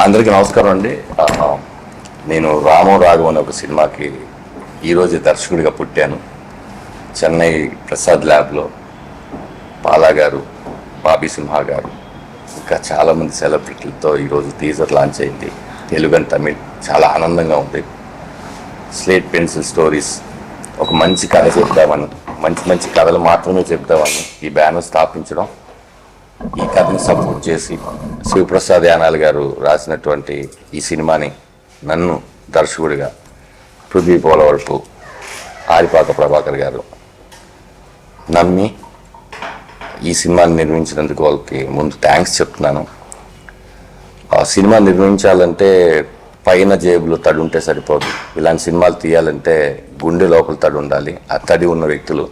అందరికీ నమస్కారం అండి. నేను రామో రాఘవ అనే ఒక సినిమాకి ఈరోజు దర్శకుడిగా పుట్టాను. చెన్నై ప్రసాద్ ల్యాబ్లో బాలా గారు, బాబీ సింహ గారు, ఇంకా చాలామంది సెలబ్రిటీలతో ఈరోజు టీజర్ లాంచ్ అయింది. తెలుగు అండ్ తమిళ్. చాలా ఆనందంగా ఉంది. స్లేట్ పెన్సిల్ స్టోరీస్ ఒక మంచి కథ చెప్తామని, మంచి మంచి కథలు మాత్రమే చెప్తామని ఈ బ్యానర్ స్థాపించడం, ఈ కథని సపోర్ట్ చేసి శివప్రసాద్ యానాల్ గారు రాసినటువంటి ఈ సినిమాని నన్ను దర్శకుడిగా పృథ్వీ పోలవరపు, ఆరిపాక ప్రభాకర్ గారు నమ్మి ఈ సినిమాని నిర్మించినందుకు వాళ్ళకి ముందు థ్యాంక్స్ చెప్తున్నాను. ఆ సినిమా నిర్మించాలంటే పైన జేబులో తడి ఉంటే సరిపోదు. ఇలాంటి సినిమాలు తీయాలంటే గుండె లోపల తడి ఉండాలి. ఆ తడి ఉన్న వ్యక్తులు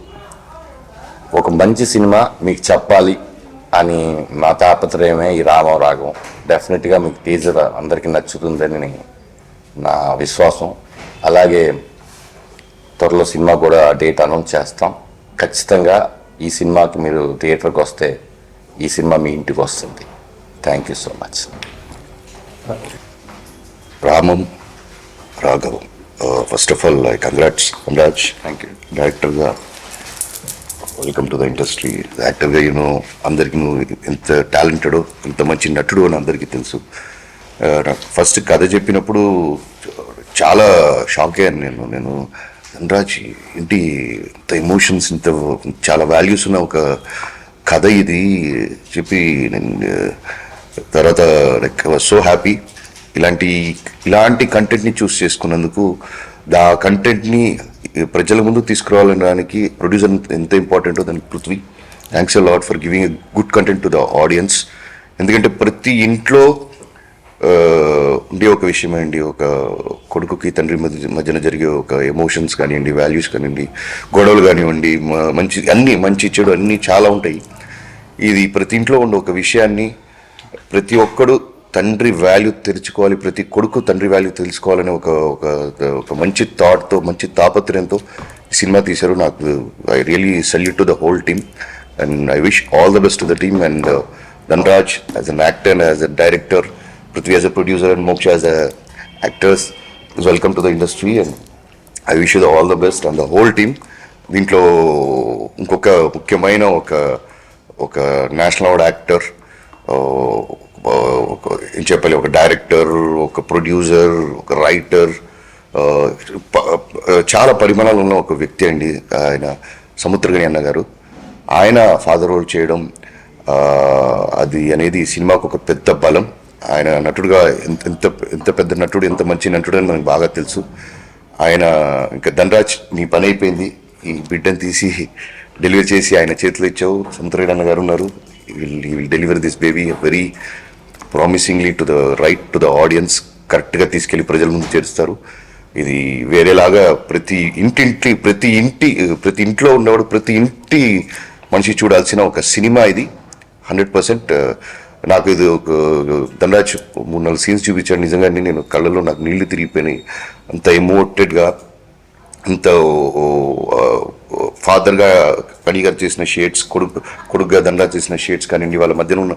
ఒక మంచి సినిమా మీకు చెప్పాలి అని నా తాపత్రయమే ఈ రామో రాఘవం. డెఫినెట్గా మీకు టీజర్ అందరికీ నచ్చుతుందని నా విశ్వాసం. అలాగే త్వరలో సినిమా కూడా డేట్ అనౌన్స్ చేస్తాం. ఖచ్చితంగా ఈ సినిమాకి మీరు థియేటర్కి వస్తే ఈ సినిమా మీ ఇంటికి వస్తుంది. Thank you so much. Ramam Raghavam, first of all congrats. Thank you. డైరెక్టర్గా వెల్కమ్ టు ద ఇండస్ట్రీ. యాక్టర్గా అందరికీ నువ్వు ఎంత టాలెంటెడో, ఎంత మంచి నటుడు అని అందరికీ తెలుసు. ఫస్ట్ కథ చెప్పినప్పుడు చాలా షాక్ అయ్యాను నేను ధనరాజ్ ఇంటి ఇంత ఎమోషన్స్, ఇంత చాలా వాల్యూస్ ఉన్న ఒక కథ ఇది చెప్పి నేను తర్వాత like I was so happy. ఇలాంటి కంటెంట్ని చూస్ చేసుకున్నందుకు, ఆ కంటెంట్ని ప్రజల ముందు తీసుకురావడానికి ప్రొడ్యూసర్ ఎంత ఇంపార్టెంటో దానికి Prithvi. Thanks a lot for giving a good content to the audience. ఎందుకంటే ప్రతి ఇంట్లో ఉండే ఒక విషయం అండి, ఒక కొడుకుకి తండ్రి మధ్యన జరిగే ఒక ఎమోషన్స్ కానివ్వండి, వాల్యూస్ కానివ్వండి, గొడవలు కానివ్వండి, మంచి చెడు అన్నీ చాలా ఉంటాయి. ఇది ప్రతి ఇంట్లో ఉండే ఒక విషయాన్ని ప్రతి ఒక్కడు తండ్రి వాల్యూ తెరుచుకోవాలి, ప్రతి కొడుకు తండ్రి వాల్యూ తెలుసుకోవాలని ఒక మంచి థాట్తో, మంచి తాపత్రయంతో ఈ సినిమా తీశారు. నాకు I really salute to the whole team and I wish all the best to the team. And Dhanraj as an actor and as a director, Prithvi as a producer and Moksha as a actors, welcome to the industry and I wish you all the best and the whole team. దీంట్లో ఇంకొక ముఖ్యమైన ఒక national award actor, ఏం చెప్పాలి, ఒక director, ఒక producer, ఒక writer, చాలా పరిమాణాలు ఉన్న ఒక వ్యక్తి అండి ఆయన, సముద్రగని అన్న గారు. ఆయన ఫాదర్ రోల్ చేయడం అది అనేది సినిమాకు ఒక పెద్ద బలం. ఆయన నటుడుగా ఎంత పెద్ద నటుడు, ఎంత మంచి నటుడు అని మనకు బాగా తెలుసు. ఆయన ఇంకా ధనరాజ్ నీ పని అయిపోయింది, ఈ బిడ్డను తీసి డెలివరీ చేసి ఆయన చేతిలో ఇచ్చావు. సముద్రగని అన్న గారు ఉన్నారు, will deliver this baby very promisingly to the audience. కరెక్ట్గా తీసుకెళ్ళి ప్రజల ముందు చేరుస్తారు. ఇది వేరేలాగా ప్రతి ఇంట్లో ఉన్నవాడు, ప్రతి ఇంటి మనిషి చూడాల్సిన ఒక సినిమా ఇది 100%. నాకు ఇది ఒక ధనరాజ్ 3-4 సీన్స్ చూపించాడు. నిజంగా నేను కళ్ళలో నాకు నీళ్లు తిరిగిపోయినాయి. అంత ఎమోటెడ్గా, అంత ఫాదర్గా కడి గారు చేసిన షేడ్స్, కొడుకుగా ధనరాజ్ చేసిన షేడ్స్ కానివ్వండి, వాళ్ళ మధ్యన ఉన్న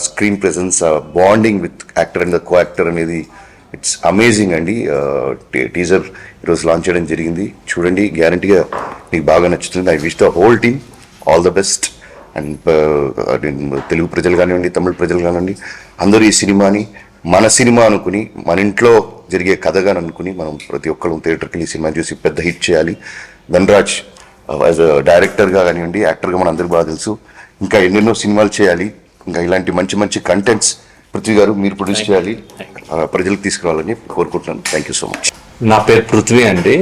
screen presence, bonding with actor and the co actor అనేది ఇట్స్ అమేజింగ్ అండి. టీజర్ ఈరోజు లాంచ్ చేయడం జరిగింది. చూడండి, గ్యారంటీగా మీకు బాగా నచ్చుతుంది. I wish the whole team all the best. And Telugu ప్రజలు కానివ్వండి, తమిళ ప్రజలు కానివ్వండి, అందరూ ఈ సినిమాని మన సినిమా అనుకుని, మన ఇంట్లో జరిగే కథగా అనుకుని మనం ప్రతి ఒక్కరు థియేటర్కి ఈ సినిమా చూసి పెద్ద హిట్ చేయాలి. ధనరాజ్ యాజ్ అ డైరెక్టర్గా కానివ్వండి, యాక్టర్గా మన అందరికీ బాగా తెలుసు. ఇంకా ఎన్నెన్నో సినిమాలు చేయాలి. ఇంకా ఇలాంటి మంచి కంటెంట్స్ పృథ్వీ గారు మీరు ప్రొడ్యూస్ చేయాలి, ప్రజలకు తీసుకురావాలని కోరుకుంటున్నాను. Thank you so much. నా పేరు పృథ్వీ అండి.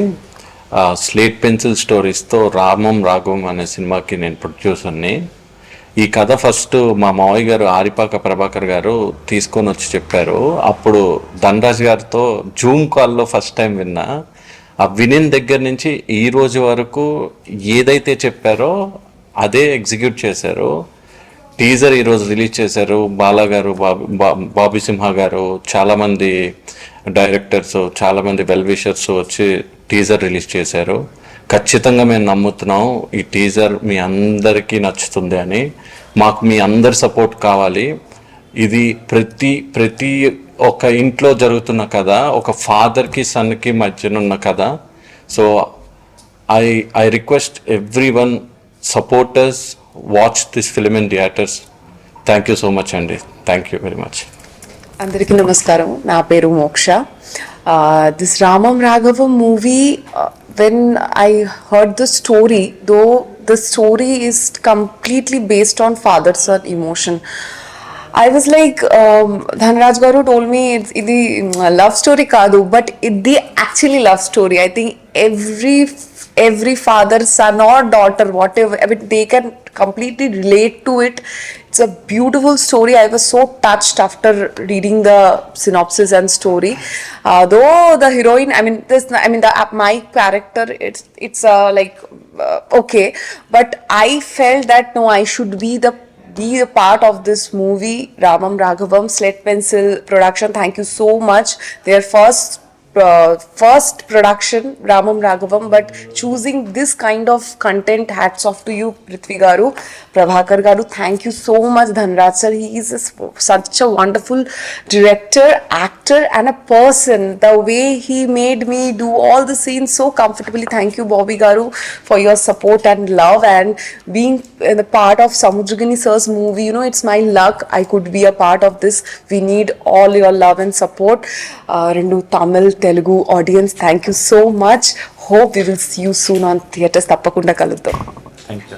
స్లేట్ పెన్సిల్ స్టోరీస్తో రామం రాఘవం అనే సినిమాకి నేను ప్రొడ్యూసర్ని. ఈ కథ ఫస్ట్ మా మావయ్య గారు ఆరిపాక ప్రభాకర్ గారు తీసుకొని వచ్చి చెప్పారు. అప్పుడు ధనరాజ్ గారితో జూమ్ కాల్లో ఫస్ట్ టైం విన్నా. ఆ వినిన దగ్గర నుంచి ఈ రోజు వరకు ఏదైతే చెప్పారో అదే ఎగ్జిక్యూట్ చేశారు. టీజర్ ఈరోజు రిలీజ్ చేశారు. బాలా గారు, బాబీ సింహ గారు, చాలామంది డైరెక్టర్స్, చాలామంది వెల్ విషర్స్ వచ్చి టీజర్ రిలీజ్ చేశారు. ఖచ్చితంగా మేము నమ్ముతున్నాం ఈ టీజర్ మీ అందరికీ నచ్చుతుంది అని. మాకు మీ అందరి సపోర్ట్ కావాలి. ఇది ప్రతి ఒక ఇంట్లో జరుగుతున్న కథ, ఒక ఫాదర్కి సన్కి మధ్యన ఉన్న కథ. So I request every one supporters watch this film in theatres. Thank you so much అండి. Thank you very much. అందరికీ నమస్కారం. నా పేరు Moksha. This Ramam Raghavam movie, when I heard the story, though the story is completely based on father-son emotion. I was like, Dhanraj Garu told me it's the love story kaadu, but the actually love story. I think every father, son or daughter, whatever, I mean, they can completely relate to it. It's a beautiful story. I was so touched after reading the synopsis and story. Though the heroine, my character, it's like okay, but I felt that no, I should be a part of this movie. Ramam Raghavam, Slate Pencil Production, thank you so much. Their first production, Ramam Raghavam, but choosing this kind of content, hats off to you, Prithvi Garu, Prabhakar Garu. Thank you so much, Dhanraj sir. He is such a wonderful director, actor, and a person. The way he made me do all the scenes so comfortably. Thank you, Bobby Garu, for your support and love, and being the part of Samudragini sir's movie. You know, it's my luck I could be a part of this. We need all your love and support. Rendu Tamil, Telugu audience, thank you so much. Hope we will see you soon on theatres. Tappakunda kaludam. Thank you.